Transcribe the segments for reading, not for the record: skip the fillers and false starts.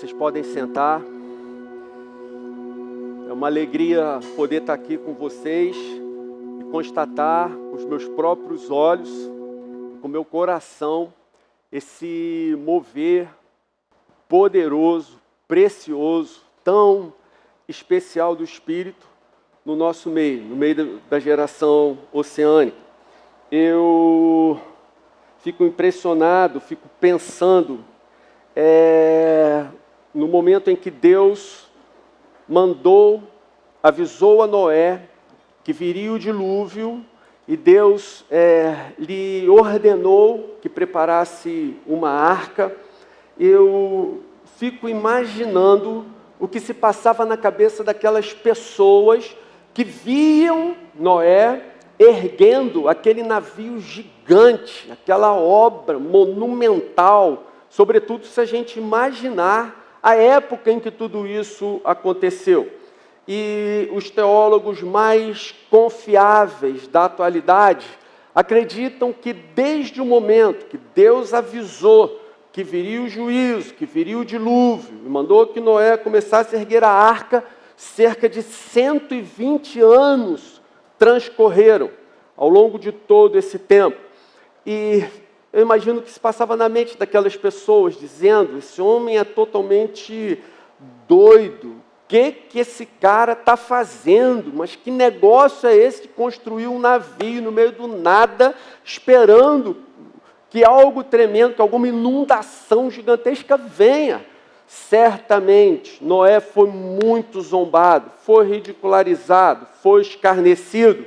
Vocês podem sentar. É uma alegria poder estar aqui com vocês e constatar com os meus próprios olhos, com o meu coração, esse mover poderoso, precioso, tão especial do Espírito no nosso meio, no meio da geração oceânica. Eu fico impressionado, fico pensando no momento em que Deus avisou a Noé que viria o dilúvio e Deus lhe ordenou que preparasse uma arca. Eu fico imaginando o que se passava na cabeça daquelas pessoas que viam Noé erguendo aquele navio gigante, aquela obra monumental, sobretudo se a gente imaginar a época em que tudo isso aconteceu. E os teólogos mais confiáveis da atualidade acreditam que desde o momento que Deus avisou que viria o juízo, que viria o dilúvio, e mandou que Noé começasse a erguer a arca, cerca de 120 anos transcorreram ao longo de todo esse tempo. E eu imagino o que se passava na mente daquelas pessoas, dizendo: esse homem é totalmente doido, o que esse cara está fazendo? Mas que negócio é esse de construir um navio no meio do nada, esperando que algo tremendo, que alguma inundação gigantesca venha? Certamente, Noé foi muito zombado, foi ridicularizado, foi escarnecido,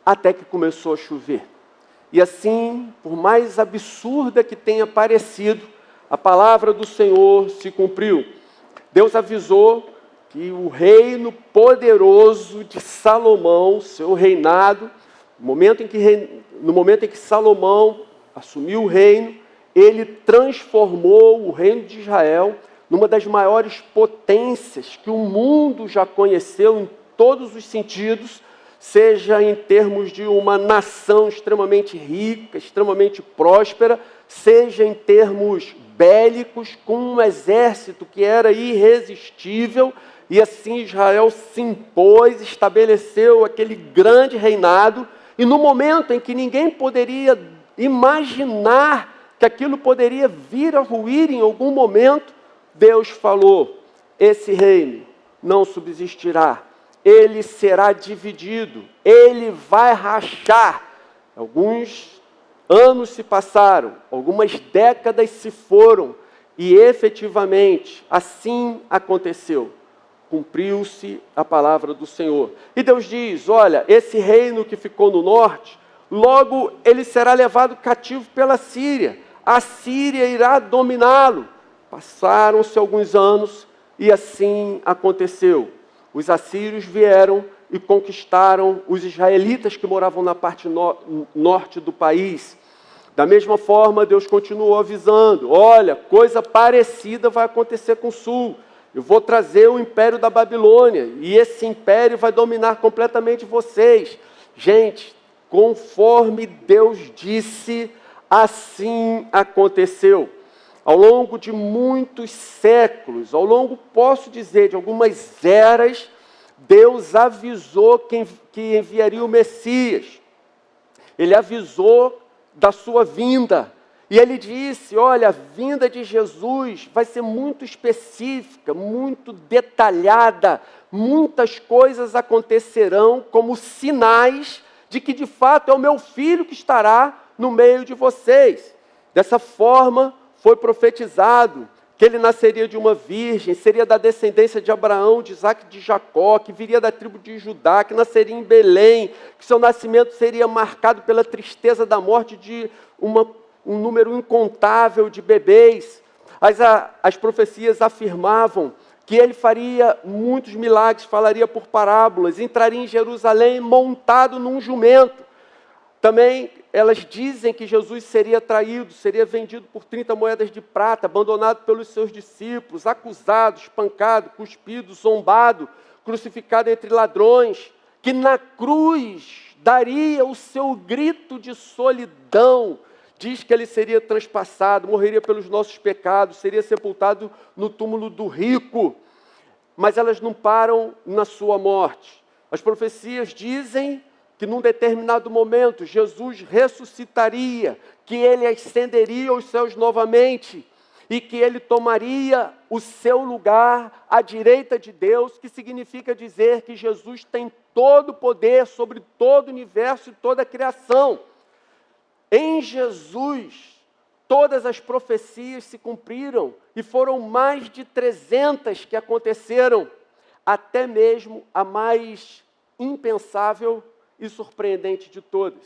até que começou a chover. E assim, por mais absurda que tenha parecido, a palavra do Senhor se cumpriu. Deus avisou que o reino poderoso de Salomão, seu reinado, no momento em que Salomão assumiu o reino, ele transformou o reino de Israel numa das maiores potências que o mundo já conheceu em todos os sentidos, seja em termos de uma nação extremamente rica, extremamente próspera, seja em termos bélicos, com um exército que era irresistível, e assim Israel se impôs, estabeleceu aquele grande reinado, e no momento em que ninguém poderia imaginar que aquilo poderia vir a ruir em algum momento, Deus falou: esse reino não subsistirá, ele será dividido, ele vai rachar. Alguns anos se passaram, algumas décadas se foram, e efetivamente assim aconteceu. Cumpriu-se a palavra do Senhor. E Deus diz: olha, esse reino que ficou no norte, logo ele será levado cativo pela Síria. A Síria irá dominá-lo. Passaram-se alguns anos e assim aconteceu. Os assírios vieram e conquistaram os israelitas que moravam na parte norte do país. Da mesma forma, Deus continuou avisando: olha, coisa parecida vai acontecer com o sul. Eu vou trazer o império da Babilônia e esse império vai dominar completamente vocês. Gente, conforme Deus disse, assim aconteceu. Ao longo de muitos séculos, ao longo, posso dizer, de algumas eras, Deus avisou que enviaria o Messias. Ele avisou da sua vinda. E ele disse: olha, a vinda de Jesus vai ser muito específica, muito detalhada. Muitas coisas acontecerão como sinais de que de fato é o meu filho que estará no meio de vocês. Dessa forma, foi profetizado que ele nasceria de uma virgem, seria da descendência de Abraão, de Isaac e de Jacó, que viria da tribo de Judá, que nasceria em Belém, que seu nascimento seria marcado pela tristeza da morte de um número incontável de bebês. As profecias afirmavam que ele faria muitos milagres, falaria por parábolas, entraria em Jerusalém montado num jumento. Também elas dizem que Jesus seria traído, seria vendido por 30 moedas de prata, abandonado pelos seus discípulos, acusado, espancado, cuspido, zombado, crucificado entre ladrões, que na cruz daria o seu grito de solidão diz que ele seria transpassado, morreria pelos nossos pecados, seria sepultado no túmulo do rico, mas elas não param na sua morte. As profecias dizem que num determinado momento Jesus ressuscitaria, que ele ascenderia aos céus novamente e que ele tomaria o seu lugar à direita de Deus, que significa dizer que Jesus tem todo o poder sobre todo o universo e toda a criação. Em Jesus, todas as profecias se cumpriram e foram mais de 300 que aconteceram, até mesmo a mais impensável e surpreendente de todas,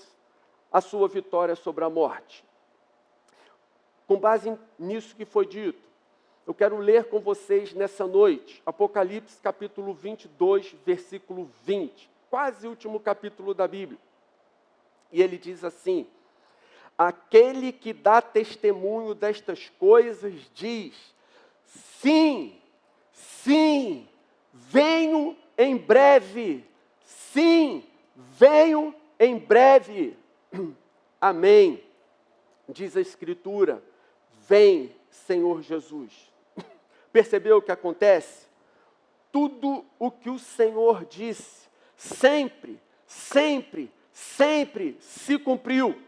a sua vitória sobre a morte. Com base nisso que foi dito, eu quero ler com vocês nessa noite, Apocalipse capítulo 22, versículo 20, quase o último capítulo da Bíblia. E ele diz assim: aquele que dá testemunho destas coisas diz, sim, sim, venho em breve, sim, venho em breve. Amém. Diz a Escritura, vem, Senhor Jesus. Percebeu o que acontece? Tudo o que o Senhor disse, sempre, sempre, sempre se cumpriu.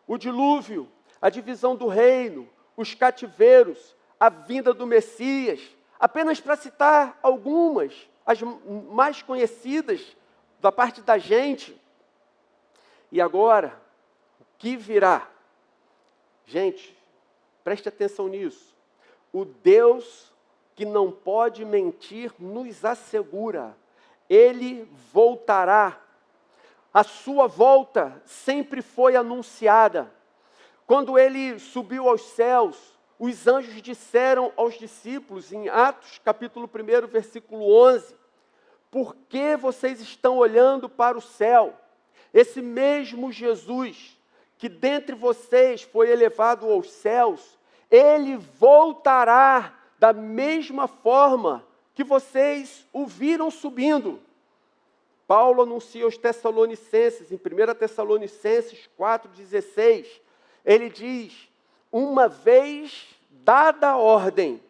O dilúvio, a divisão do reino, os cativeiros, a vinda do Messias, apenas para citar algumas, as mais conhecidas da parte da gente. E agora, o que virá? Gente, preste atenção nisso. O Deus que não pode mentir nos assegura, Ele voltará. A sua volta sempre foi anunciada. Quando Ele subiu aos céus, os anjos disseram aos discípulos, em Atos capítulo 1, versículo 11, por que vocês estão olhando para o céu? Esse mesmo Jesus, que dentre vocês foi elevado aos céus, Ele voltará da mesma forma que vocês o viram subindo. Paulo anuncia aos Tessalonicenses, em 1 Tessalonicenses 4,16, ele diz, uma vez dada a ordem,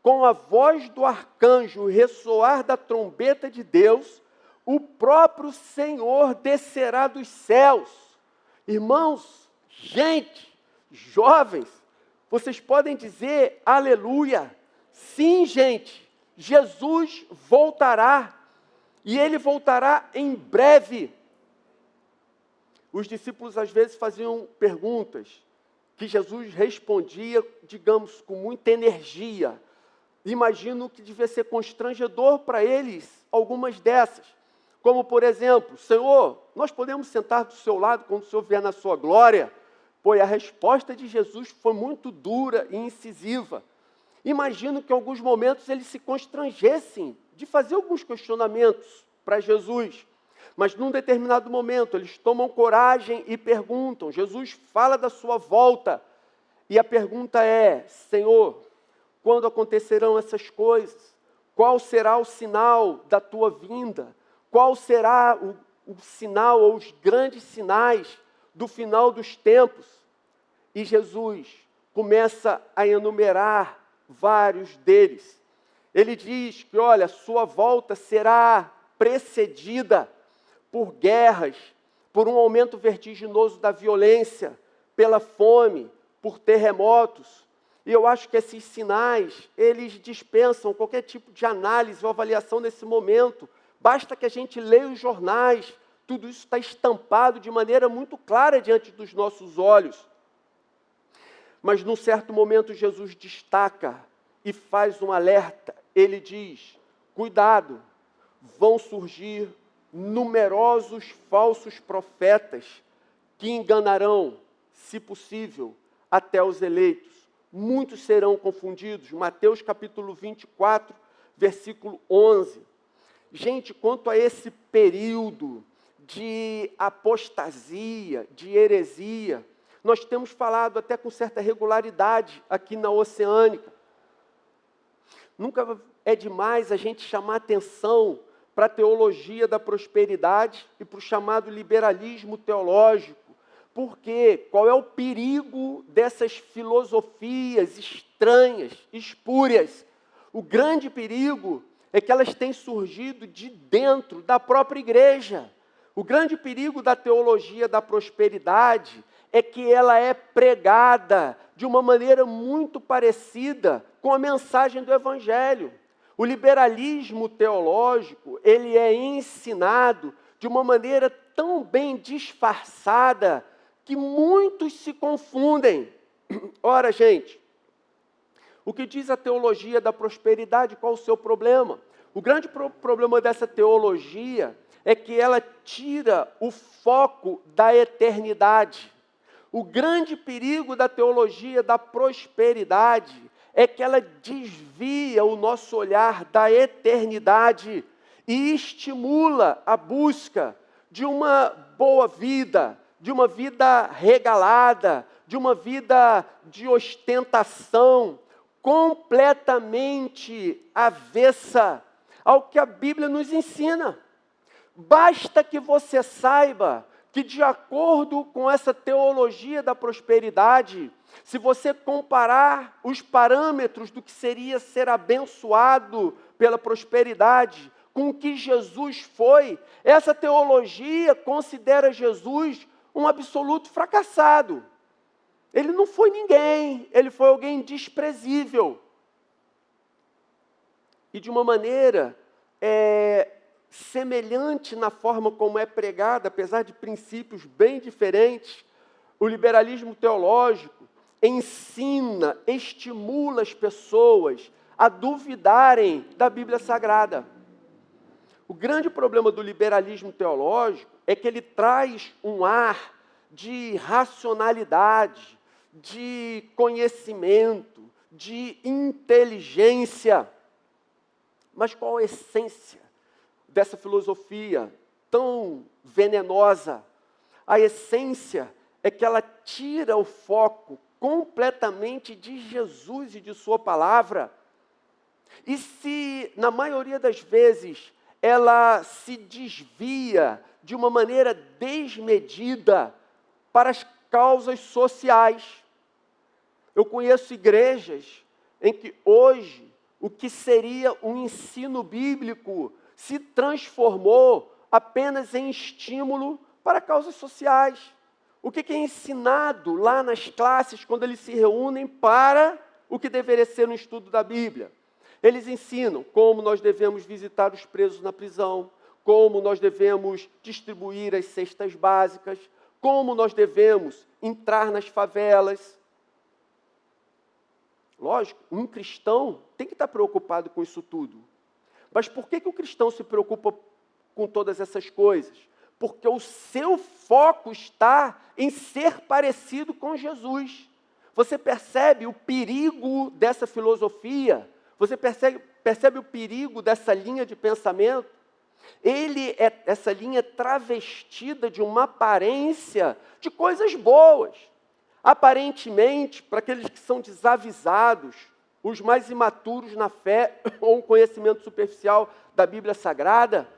com a voz do arcanjo, o ressoar da trombeta de Deus, o próprio Senhor descerá dos céus. Irmãos, gente, jovens, vocês podem dizer aleluia. Sim, gente, Jesus voltará. E Ele voltará em breve. Os discípulos às vezes faziam perguntas que Jesus respondia, digamos, com muita energia. Imagino que devia ser constrangedor para eles algumas dessas. Como, por exemplo, Senhor, nós podemos sentar do seu lado quando o Senhor vier na sua glória? Pois a resposta de Jesus foi muito dura e incisiva. Imagino que em alguns momentos eles se constrangessem de fazer alguns questionamentos para Jesus. Mas num determinado momento eles tomam coragem e perguntam. Jesus fala da sua volta. E a pergunta é, Senhor, quando acontecerão essas coisas? Qual será o sinal da tua vinda? Qual será o sinal ou os grandes sinais do final dos tempos? E Jesus começa a enumerar vários deles. Ele diz que, olha, sua volta será precedida por guerras, por um aumento vertiginoso da violência, pela fome, por terremotos. E eu acho que esses sinais, eles dispensam qualquer tipo de análise ou avaliação nesse momento. Basta que a gente leia os jornais, tudo isso está estampado de maneira muito clara diante dos nossos olhos. Mas num certo momento Jesus destaca e faz um alerta. Ele diz, cuidado, vão surgir numerosos falsos profetas que enganarão, se possível, até os eleitos. Muitos serão confundidos. Mateus capítulo 24, versículo 11. Gente, quanto a esse período de apostasia, de heresia, nós temos falado até com certa regularidade aqui na Oceânica. Nunca é demais a gente chamar atenção para a teologia da prosperidade e para o chamado liberalismo teológico, Por quê? Qual é o perigo dessas filosofias estranhas, espúrias? O grande perigo é que elas têm surgido de dentro da própria igreja. O grande perigo da teologia da prosperidade é que ela é pregada de uma maneira muito parecida com a mensagem do Evangelho. O liberalismo teológico, ele é ensinado de uma maneira tão bem disfarçada que muitos se confundem. Ora, gente, o que diz a teologia da prosperidade? Qual o seu problema? O grande problema dessa teologia é que ela tira o foco da eternidade. O grande perigo da teologia da prosperidade é que ela desvia o nosso olhar da eternidade e estimula a busca de uma boa vida, de uma vida regalada, de uma vida de ostentação, completamente avessa ao que a Bíblia nos ensina. Basta que você saiba que, de acordo com essa teologia da prosperidade, se você comparar os parâmetros do que seria ser abençoado pela prosperidade com o que Jesus foi, essa teologia considera Jesus um absoluto fracassado. Ele não foi ninguém, ele foi alguém desprezível. E de uma maneira semelhante na forma como é pregada, apesar de princípios bem diferentes, o liberalismo teológico ensina, estimula as pessoas a duvidarem da Bíblia Sagrada. O grande problema do liberalismo teológico é que ele traz um ar de racionalidade, de conhecimento, de inteligência. Mas qual a essência dessa filosofia tão venenosa? A essência é que ela tira o foco completamente de Jesus e de sua palavra. E se, na maioria das vezes, ela se desvia de uma maneira desmedida para as causas sociais. Eu conheço igrejas em que hoje o que seria um ensino bíblico se transformou apenas em estímulo para causas sociais. O que é ensinado lá nas classes quando eles se reúnem para o que deveria ser um estudo da Bíblia? Eles ensinam como nós devemos visitar os presos na prisão, como nós devemos distribuir as cestas básicas, como nós devemos entrar nas favelas. Lógico, um cristão tem que estar preocupado com isso tudo. Mas por que o cristão se preocupa com todas essas coisas? Porque o seu foco está em ser parecido com Jesus. Você percebe o perigo dessa filosofia? Você percebe o perigo dessa linha de pensamento? Essa linha travestida de uma aparência de coisas boas. Aparentemente, para aqueles que são desavisados, os mais imaturos na fé ou um conhecimento superficial da Bíblia Sagrada,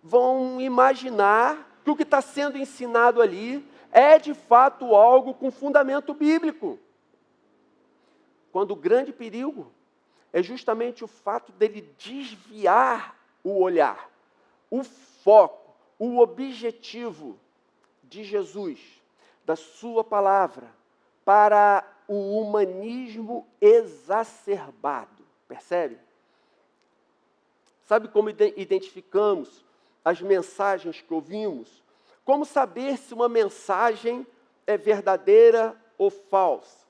vão imaginar que o que está sendo ensinado ali é de fato algo com fundamento bíblico. Quando o grande perigo é justamente o fato dele desviar o olhar, o foco, o objetivo de Jesus, da sua palavra, para o humanismo exacerbado. Percebe? Sabe como identificamos as mensagens que ouvimos? Como saber se uma mensagem é verdadeira ou falsa?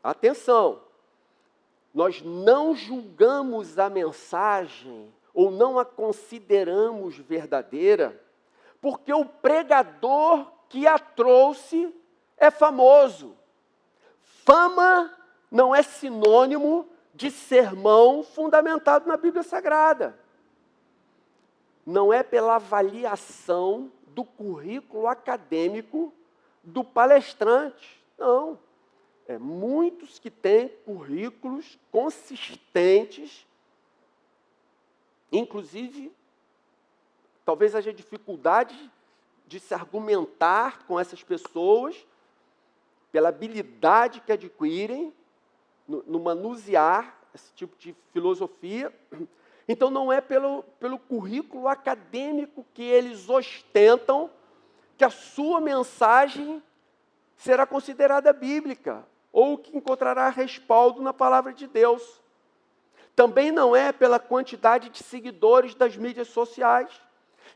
Atenção! Nós não julgamos a mensagem ou não a consideramos verdadeira porque o pregador que a trouxe é famoso. Fama não é sinônimo de sermão fundamentado na Bíblia Sagrada. Não é pela avaliação do currículo acadêmico do palestrante, não. É muitos que têm currículos consistentes, inclusive, talvez haja dificuldade de se argumentar com essas pessoas, pela habilidade que adquirem no manusear esse tipo de filosofia. Então, não é pelo currículo acadêmico que eles ostentam que a sua mensagem será considerada bíblica, ou que encontrará respaldo na palavra de Deus. Também não é pela quantidade de seguidores das mídias sociais.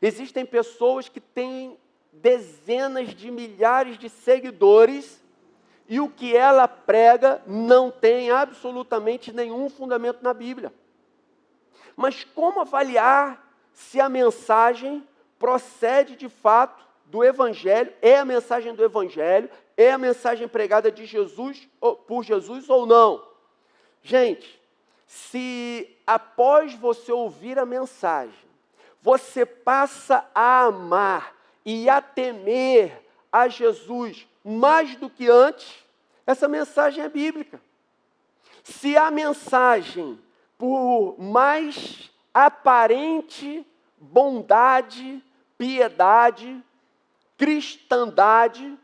Existem pessoas que têm dezenas de milhares de seguidores e o que ela prega não tem absolutamente nenhum fundamento na Bíblia. Mas como avaliar se a mensagem procede de fato do Evangelho, é a mensagem do Evangelho, é a mensagem pregada de Jesus, por Jesus ou não? Gente, se após você ouvir a mensagem, você passa a amar e a temer a Jesus mais do que antes, essa mensagem é bíblica. Se a mensagem, por mais aparente bondade, piedade, cristandade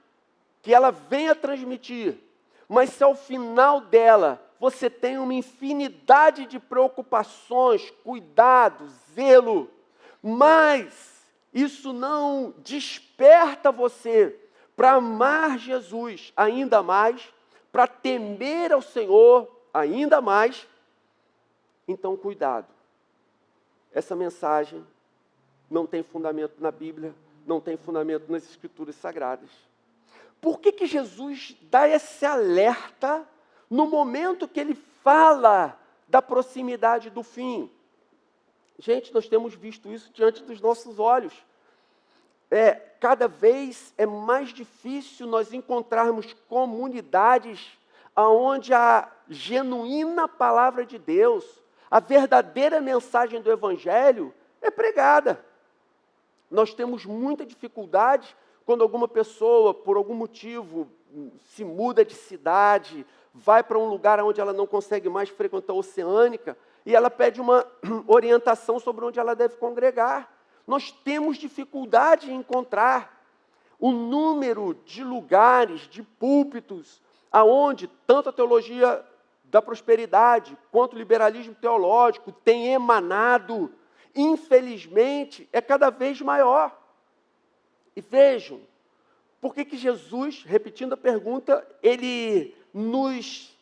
que ela venha transmitir, mas se ao final dela você tem uma infinidade de preocupações, cuidado, zelo, mas isso não desperta você para amar Jesus ainda mais, para temer ao Senhor ainda mais, então cuidado. Essa mensagem não tem fundamento na Bíblia, não tem fundamento nas Escrituras Sagradas. Por que Jesus dá esse alerta no momento que ele fala da proximidade do fim? Gente, nós temos visto isso diante dos nossos olhos. Cada vez é mais difícil nós encontrarmos comunidades onde a genuína palavra de Deus, a verdadeira mensagem do Evangelho é pregada. Nós temos muita dificuldade quando alguma pessoa, por algum motivo, se muda de cidade, vai para um lugar onde ela não consegue mais frequentar a Oceânica, e ela pede uma orientação sobre onde ela deve congregar. Nós temos dificuldade em encontrar o número de lugares, de púlpitos, aonde tanto a teologia da prosperidade quanto o liberalismo teológico tem emanado, infelizmente, é cada vez maior. E vejam, por que Jesus, repetindo a pergunta, ele nos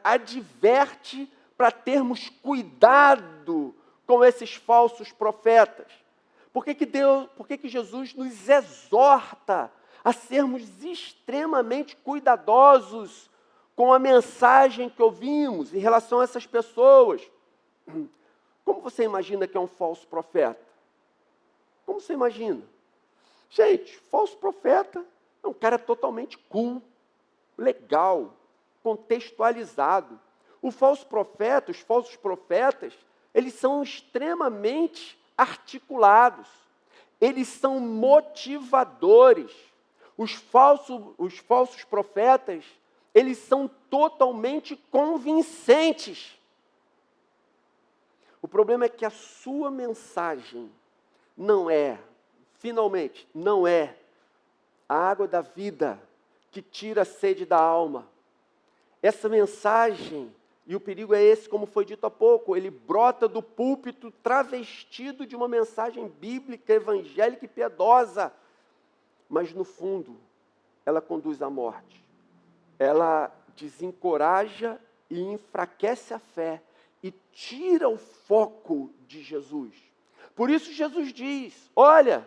adverte para termos cuidado com esses falsos profetas? Por que Jesus nos exorta a sermos extremamente cuidadosos com a mensagem que ouvimos em relação a essas pessoas? Como você imagina que é um falso profeta? Como você imagina? Gente, falso profeta é um cara totalmente cool, legal, contextualizado. Os falsos profetas, eles são extremamente articulados, eles são motivadores. Os falsos profetas, eles são totalmente convincentes. O problema é que a sua mensagem finalmente, não é a água da vida que tira a sede da alma. Essa mensagem, e o perigo é esse, como foi dito há pouco, ele brota do púlpito travestido de uma mensagem bíblica, evangélica e piedosa, mas no fundo, ela conduz à morte. Ela desencoraja e enfraquece a fé e tira o foco de Jesus. Por isso Jesus diz, olha,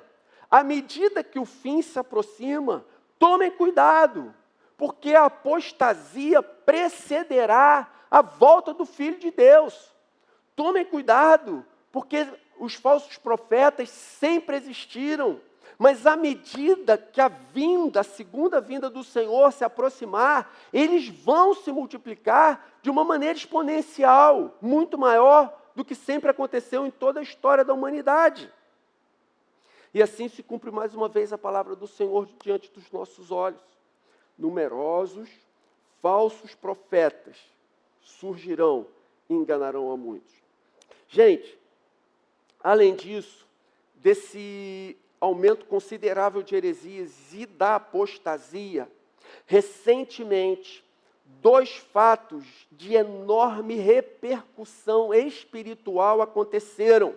à medida que o fim se aproxima, tomem cuidado, porque a apostasia precederá a volta do Filho de Deus. Tomem cuidado, porque os falsos profetas sempre existiram, mas à medida que a segunda vinda do Senhor se aproximar, eles vão se multiplicar de uma maneira exponencial, muito maior do que sempre aconteceu em toda a história da humanidade. E assim se cumpre mais uma vez a palavra do Senhor diante dos nossos olhos. Numerosos falsos profetas surgirão e enganarão a muitos. Gente, além disso, desse aumento considerável de heresias e da apostasia, recentemente, 2 fatos de enorme repercussão espiritual aconteceram.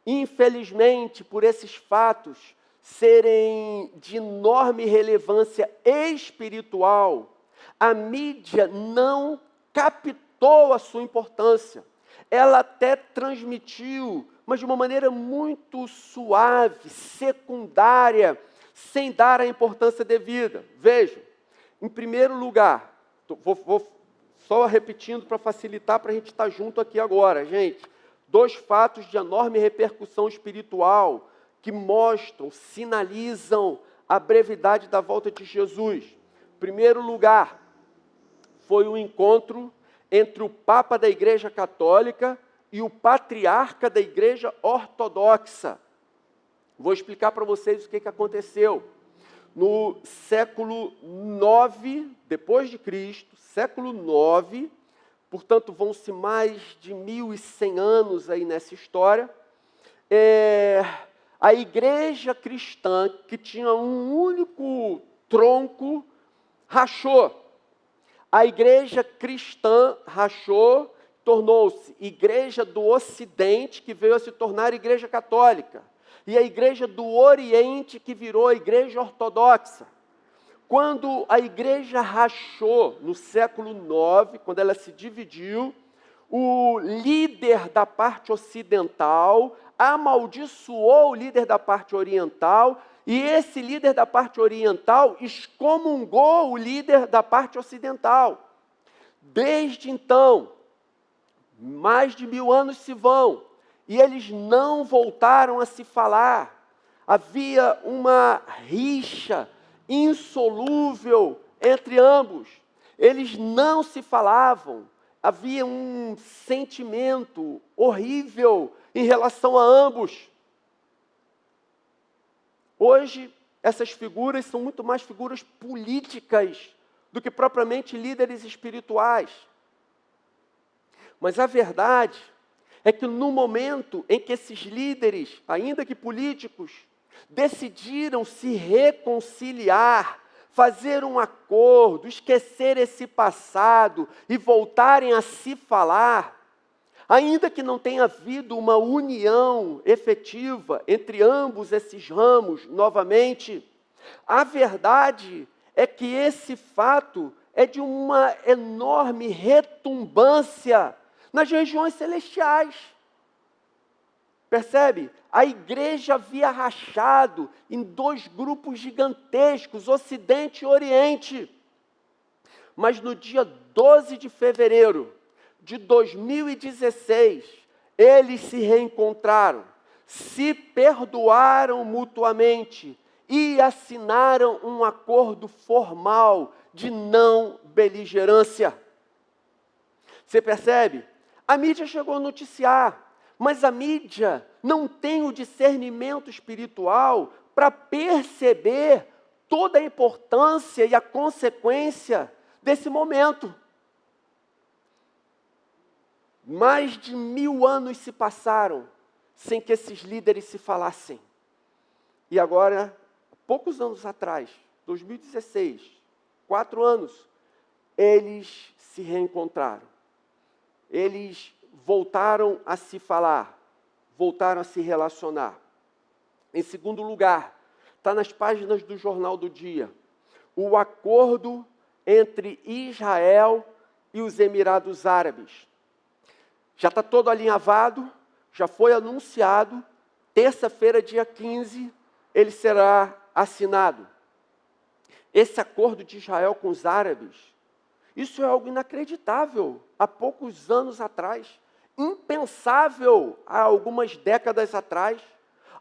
Infelizmente, por esses fatos serem de enorme relevância espiritual, a mídia não captou a sua importância. Ela até transmitiu, mas de uma maneira muito suave, secundária, sem dar a importância devida. Vejam, em primeiro lugar, vou só repetindo para facilitar, para a gente estar junto aqui agora, gente. 2 fatos de enorme repercussão espiritual que mostram, sinalizam a brevidade da volta de Jesus. Em primeiro lugar, foi o encontro entre o Papa da Igreja Católica e o Patriarca da Igreja Ortodoxa. Vou explicar para vocês o que aconteceu. No século IX, depois de Cristo, século IX, portanto, vão-se mais de 1.100 anos aí nessa história, a igreja cristã, que tinha um único tronco, rachou. A igreja cristã rachou, tornou-se igreja do Ocidente, que veio a se tornar igreja católica, e a igreja do Oriente, que virou a igreja ortodoxa. Quando a igreja rachou no século IX, quando ela se dividiu, o líder da parte ocidental amaldiçoou o líder da parte oriental, e esse líder da parte oriental excomungou o líder da parte ocidental. Desde então, mais de 1000 anos se vão, e eles não voltaram a se falar. Havia uma rixa insolúvel entre ambos. Eles não se falavam. Havia um sentimento horrível em relação a ambos. Hoje, essas figuras são muito mais figuras políticas do que propriamente líderes espirituais. Mas a verdade é que no momento em que esses líderes, ainda que políticos, decidiram se reconciliar, fazer um acordo, esquecer esse passado e voltarem a se falar, ainda que não tenha havido uma união efetiva entre ambos esses ramos novamente, a verdade é que esse fato é de uma enorme retumbância nas regiões celestiais. Percebe? A igreja havia rachado em 2 grupos gigantescos, Ocidente e Oriente. Mas no dia 12 de fevereiro de 2016, eles se reencontraram, se perdoaram mutuamente e assinaram um acordo formal de não beligerância. Você percebe? A mídia chegou a noticiar, mas a mídia não tem o discernimento espiritual para perceber toda a importância e a consequência desse momento. Mais de 1000 anos se passaram sem que esses líderes se falassem. E agora, poucos anos atrás, 2016, 4 anos, eles se reencontraram. Eles voltaram a se falar, voltaram a se relacionar. Em segundo lugar, está nas páginas do Jornal do Dia, o acordo entre Israel e os Emirados Árabes. Já está todo alinhavado, já foi anunciado, terça-feira, dia 15, ele será assinado. Esse acordo de Israel com os árabes, isso é algo inacreditável há poucos anos atrás, impensável há algumas décadas atrás,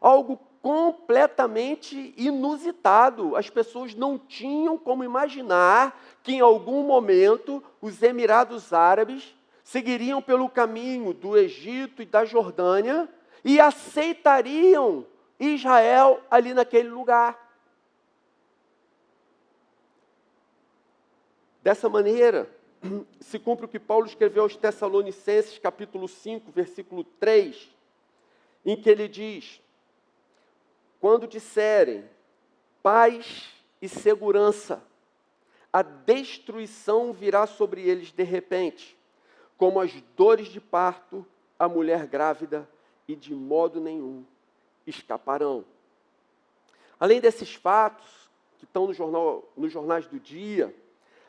algo completamente inusitado. As pessoas não tinham como imaginar que em algum momento os Emirados Árabes seguiriam pelo caminho do Egito e da Jordânia e aceitariam Israel ali naquele lugar. Dessa maneira, se cumpre o que Paulo escreveu aos Tessalonicenses, capítulo 5, versículo 3, em que ele diz: quando disserem paz e segurança, a destruição virá sobre eles de repente, como as dores de parto, a mulher grávida, e de modo nenhum escaparão. Além desses fatos que estão nos jornais do dia,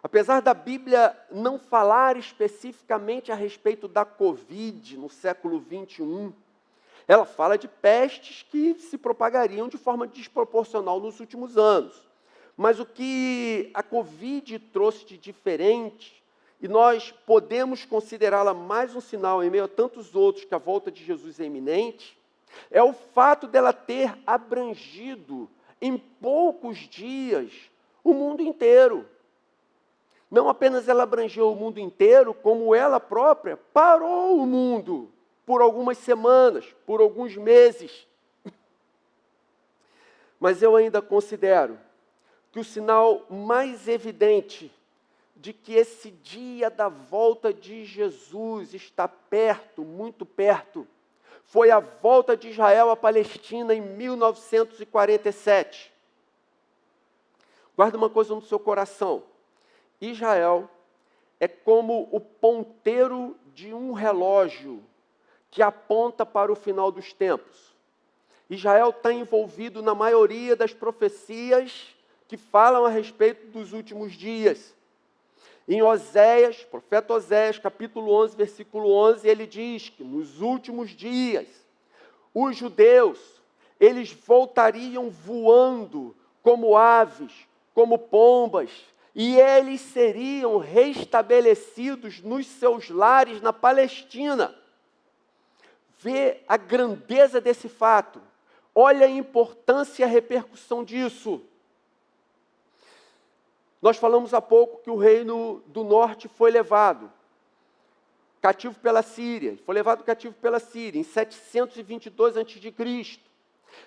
apesar da Bíblia não falar especificamente a respeito da Covid no século 21, ela fala de pestes que se propagariam de forma desproporcional nos últimos anos. Mas o que a Covid trouxe de diferente, e nós podemos considerá-la mais um sinal em meio a tantos outros que a volta de Jesus é iminente, é o fato dela ter abrangido em poucos dias o mundo inteiro. Não apenas ela abrangeu o mundo inteiro, como ela própria parou o mundo por algumas semanas, por alguns meses. Mas eu ainda considero que o sinal mais evidente de que esse dia da volta de Jesus está perto, muito perto, foi a volta de Israel à Palestina em 1947. Guarda uma coisa no seu coração. Israel é como o ponteiro de um relógio que aponta para o final dos tempos. Israel está envolvido na maioria das profecias que falam a respeito dos últimos dias. Em Oséias, profeta Oséias, capítulo 11, versículo 11, ele diz que nos últimos dias, os judeus, eles voltariam voando como aves, como pombas, e eles seriam restabelecidos nos seus lares na Palestina. Vê a grandeza desse fato. Olha a importância e a repercussão disso. Nós falamos há pouco que o reino do norte foi levado cativo pela Síria. Foi levado cativo pela Síria em 722 a.C.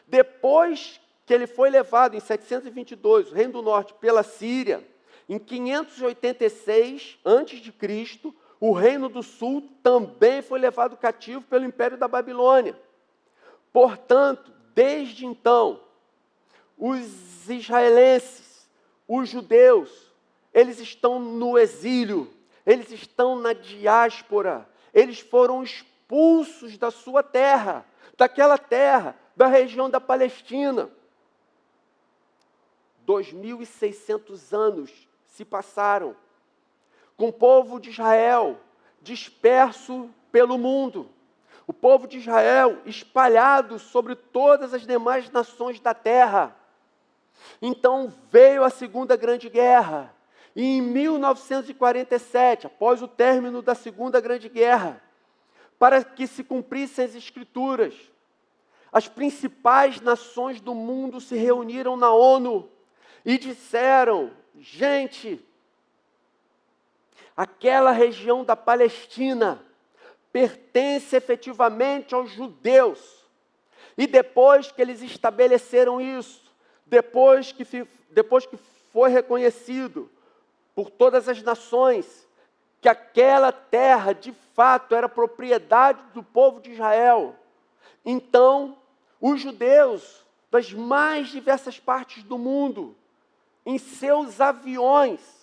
Depois que ele foi levado em 722, o reino do norte pela Síria, em 586 a.C., o reino do sul também foi levado cativo pelo Império da Babilônia. Portanto, desde então, os israelenses, os judeus, eles estão no exílio, eles estão na diáspora, eles foram expulsos da sua terra, daquela terra, da região da Palestina. 2.600 anos se passaram, com o povo de Israel disperso pelo mundo, o povo de Israel espalhado sobre todas as demais nações da terra. Então veio a Segunda Grande Guerra, e em 1947, após o término da Segunda Grande Guerra, para que se cumprissem as Escrituras, as principais nações do mundo se reuniram na ONU e disseram: gente, aquela região da Palestina pertence efetivamente aos judeus. E depois que eles estabeleceram isso, depois que foi reconhecido por todas as nações que aquela terra de fato era propriedade do povo de Israel, então os judeus das mais diversas partes do mundo, em seus aviões,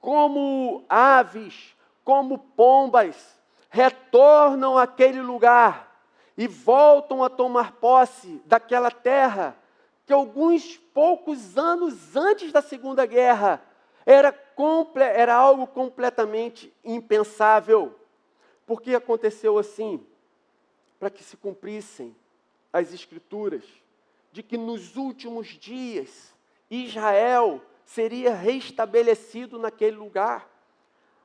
como aves, como pombas, retornam àquele lugar e voltam a tomar posse daquela terra que alguns poucos anos antes da Segunda Guerra era algo completamente impensável. Por que aconteceu assim? Para que se cumprissem as Escrituras de que nos últimos dias Israel seria restabelecido naquele lugar.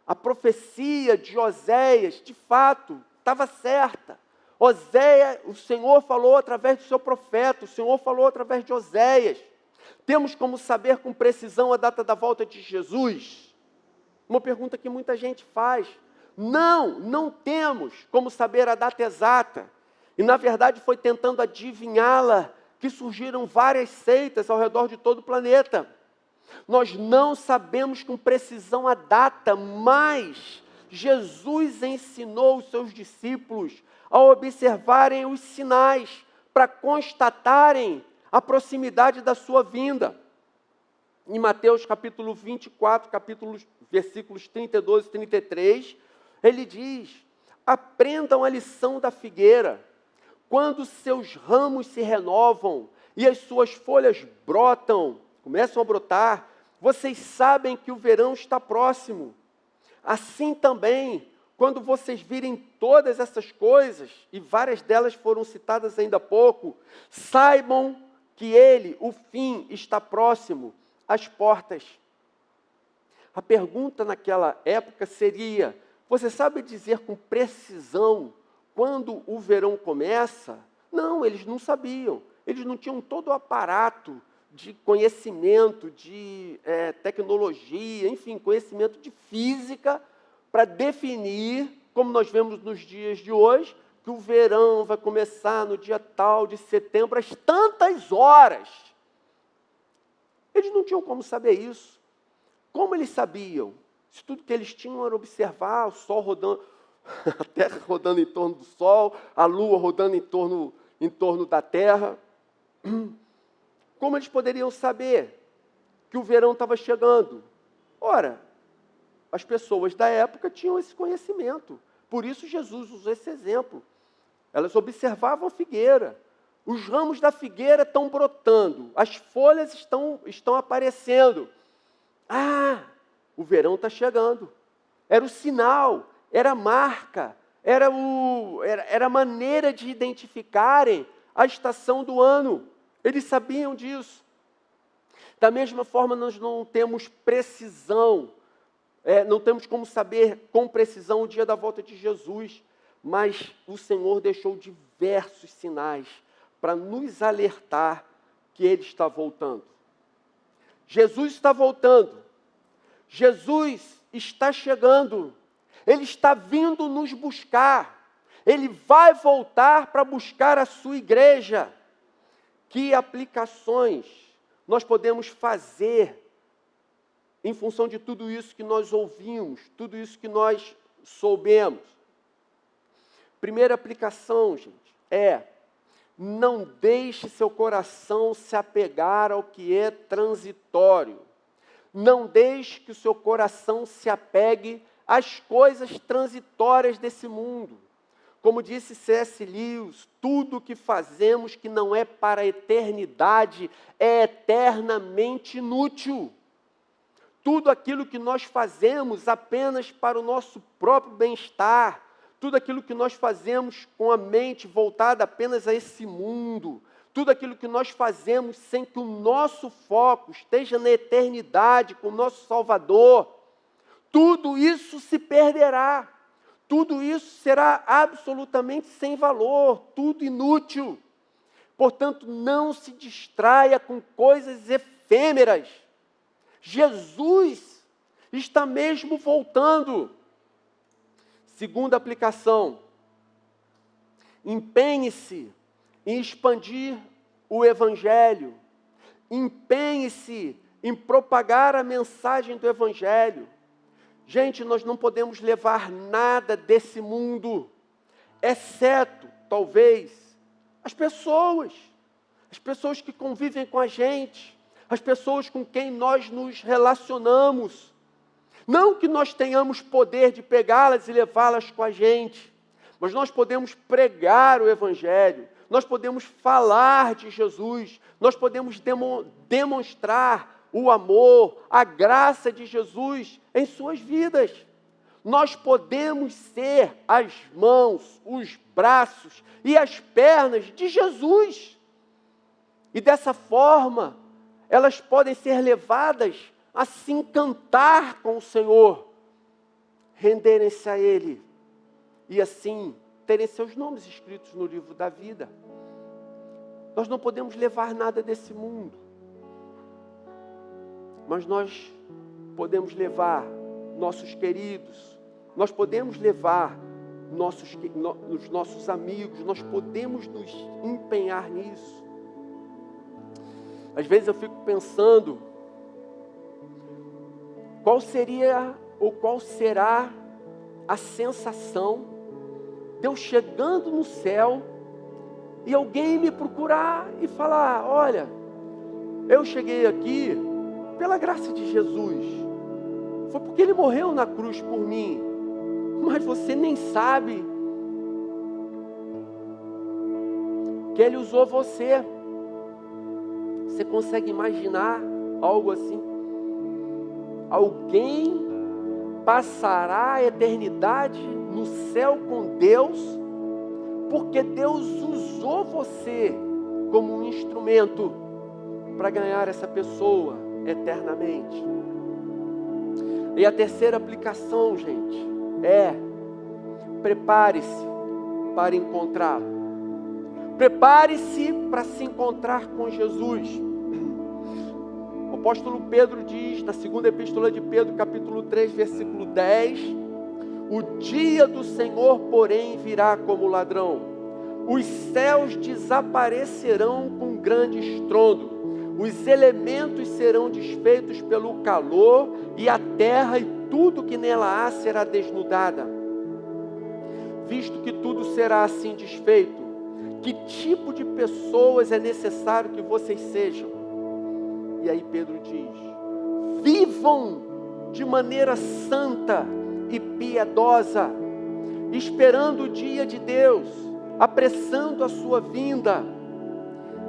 A profecia de Oséias, de fato, estava certa. Oséias, o Senhor falou através do seu profeta, o Senhor falou através de Oséias. Temos como saber com precisão a data da volta de Jesus? Uma pergunta que muita gente faz. Não temos como saber a data exata. E, na verdade, foi tentando adivinhá-la que surgiram várias seitas ao redor de todo o planeta. Nós não sabemos com precisão a data, mas Jesus ensinou os seus discípulos a observarem os sinais, para constatarem a proximidade da sua vinda. Em Mateus capítulo 24, versículos 32 e 33, ele diz: aprendam a lição da figueira. Quando seus ramos se renovam e as suas folhas brotam, começam a brotar, vocês sabem que o verão está próximo. Assim também, quando vocês virem todas essas coisas, e várias delas foram citadas ainda há pouco, saibam que ele, o fim, está próximo às portas. A pergunta naquela época seria: você sabe dizer com precisão quando o verão começa? Não, eles não sabiam. Eles não tinham todo o aparato de conhecimento, de tecnologia, enfim, conhecimento de física para definir, como nós vemos nos dias de hoje, que o verão vai começar no dia tal de setembro, às tantas horas. Eles não tinham como saber isso. Como eles sabiam? Se tudo que eles tinham era observar o sol rodando, a terra rodando em torno do sol, a lua rodando em torno da terra. Como eles poderiam saber que o verão estava chegando? Ora, as pessoas da época tinham esse conhecimento. Por isso Jesus usou esse exemplo. Elas observavam a figueira. Os ramos da figueira estão brotando. As folhas estão aparecendo. Ah, o verão está chegando. Era o sinal, era a marca, era a maneira de identificarem a estação do ano. Eles sabiam disso. Da mesma forma, nós não temos precisão, não temos como saber com precisão o dia da volta de Jesus, mas o Senhor deixou diversos sinais para nos alertar que Ele está voltando. Jesus está voltando. Jesus está chegando. Ele está vindo nos buscar. Ele vai voltar para buscar a sua igreja. Que aplicações nós podemos fazer em função de tudo isso que nós ouvimos, tudo isso que nós soubemos? Primeira aplicação, gente, não deixe seu coração se apegar ao que é transitório. Não deixe que o seu coração se apegue às coisas transitórias desse mundo. Como disse C.S. Lewis, tudo o que fazemos que não é para a eternidade é eternamente inútil. Tudo aquilo que nós fazemos apenas para o nosso próprio bem-estar, tudo aquilo que nós fazemos com a mente voltada apenas a esse mundo, tudo aquilo que nós fazemos sem que o nosso foco esteja na eternidade com o nosso Salvador, tudo isso se perderá. Tudo isso será absolutamente sem valor, tudo inútil. Portanto, não se distraia com coisas efêmeras. Jesus está mesmo voltando. Segunda aplicação: empenhe-se em expandir o Evangelho. Empenhe-se em propagar a mensagem do Evangelho. Gente, nós não podemos levar nada desse mundo, exceto, talvez, as pessoas que convivem com a gente, as pessoas com quem nós nos relacionamos. Não que nós tenhamos poder de pegá-las e levá-las com a gente, mas nós podemos pregar o Evangelho, nós podemos falar de Jesus, nós podemos demonstrar o amor, a graça de Jesus em suas vidas. Nós podemos ser as mãos, os braços e as pernas de Jesus. E dessa forma, elas podem ser levadas a se encantar com o Senhor, renderem-se a Ele e assim terem seus nomes escritos no livro da vida. Nós não podemos levar nada desse mundo, mas nós podemos levar nossos queridos, nós podemos levar os nossos amigos, nós podemos nos empenhar nisso. Às vezes eu fico pensando, qual seria ou qual será a sensação de eu chegando no céu e alguém me procurar e falar: olha, eu cheguei aqui pela graça de Jesus, foi porque Ele morreu na cruz por mim, mas você nem sabe que Ele usou você. Você consegue imaginar algo assim? Alguém passará a eternidade no céu com Deus, porque Deus usou você como um instrumento para ganhar essa pessoa eternamente. E a terceira aplicação, gente, é: prepare-se para encontrá-lo. Prepare-se para se encontrar com Jesus. O apóstolo Pedro diz, na segunda epístola de Pedro, capítulo 3, versículo 10, o dia do Senhor, porém, virá como ladrão. Os céus desaparecerão com grande estrondo. Os elementos serão desfeitos pelo calor, e a terra e tudo que nela há será desnudada. Visto que tudo será assim desfeito, que tipo de pessoas é necessário que vocês sejam? E aí Pedro diz: vivam de maneira santa e piedosa, esperando o dia de Deus, apressando a sua vinda.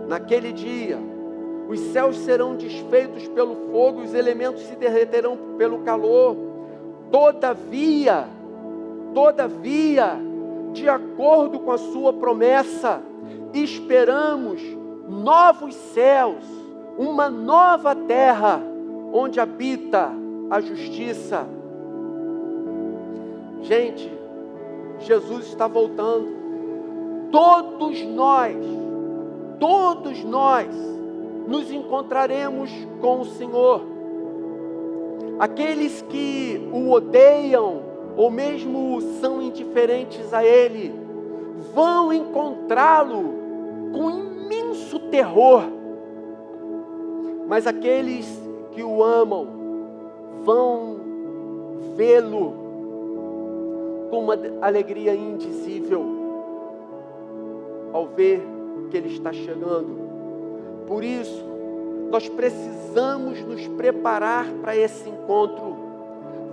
Naquele dia, os céus serão desfeitos pelo fogo, os elementos se derreterão pelo calor. Todavia, de acordo com a sua promessa, esperamos novos céus, uma nova terra, onde habita a justiça. Gente, Jesus está voltando. Todos nós nos encontraremos com o Senhor. Aqueles que o odeiam, ou mesmo são indiferentes a Ele, vão encontrá-lo com imenso terror. Mas aqueles que o amam vão vê-lo com uma alegria indizível ao ver que Ele está chegando. Por isso, nós precisamos nos preparar para esse encontro,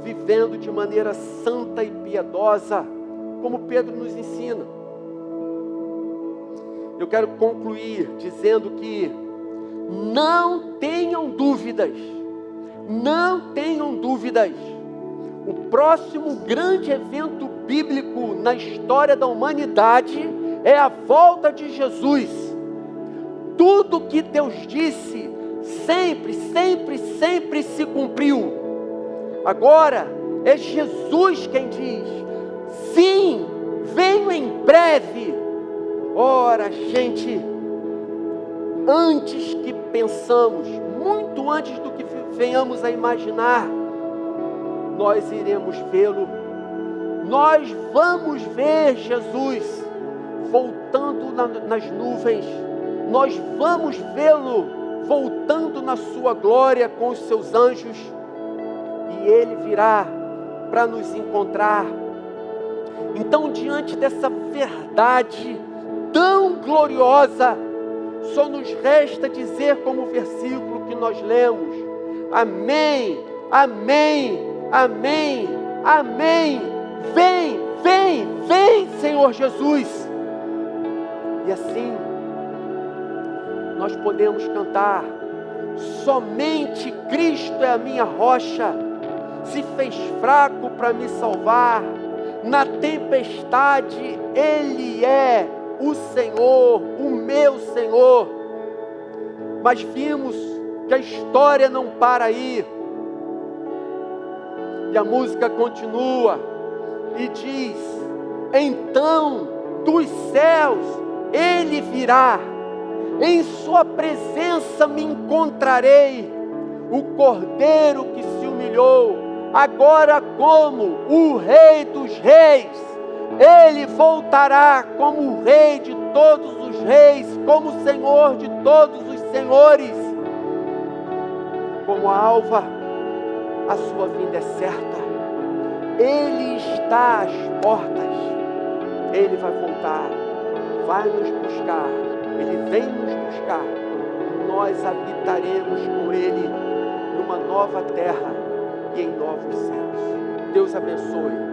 vivendo de maneira santa e piedosa, como Pedro nos ensina. Eu quero concluir dizendo que não tenham dúvidas, o próximo grande evento bíblico na história da humanidade é a volta de Jesus. Tudo que Deus disse sempre se cumpriu. Agora é Jesus quem diz: sim, venho em breve. Ora, gente, antes que pensamos, muito antes do que venhamos a imaginar, nós iremos vê-lo. Nós vamos ver Jesus voltando nas nuvens. Nós vamos vê-lo voltando na sua glória com os seus anjos. E Ele virá para nos encontrar. Então, diante dessa verdade tão gloriosa, só nos resta dizer, como o versículo que nós lemos: amém, amém, amém, amém. Vem, Senhor Jesus. E assim nós podemos cantar: somente Cristo é a minha rocha, se fez fraco para me salvar. Na tempestade Ele é o Senhor, o meu Senhor. Mas vimos que a história não para aí. E a música continua e diz: então dos céus Ele virá, em sua presença me encontrarei, o Cordeiro que se humilhou, agora como o Rei dos Reis. Ele voltará como o Rei de todos os reis, como o Senhor de todos os senhores. Como a alva, a sua vinda é certa. Ele está às portas. Ele vai voltar. vai nos buscar, Ele vem nos buscar, nós habitaremos com Ele numa nova terra e em novos céus. Deus abençoe.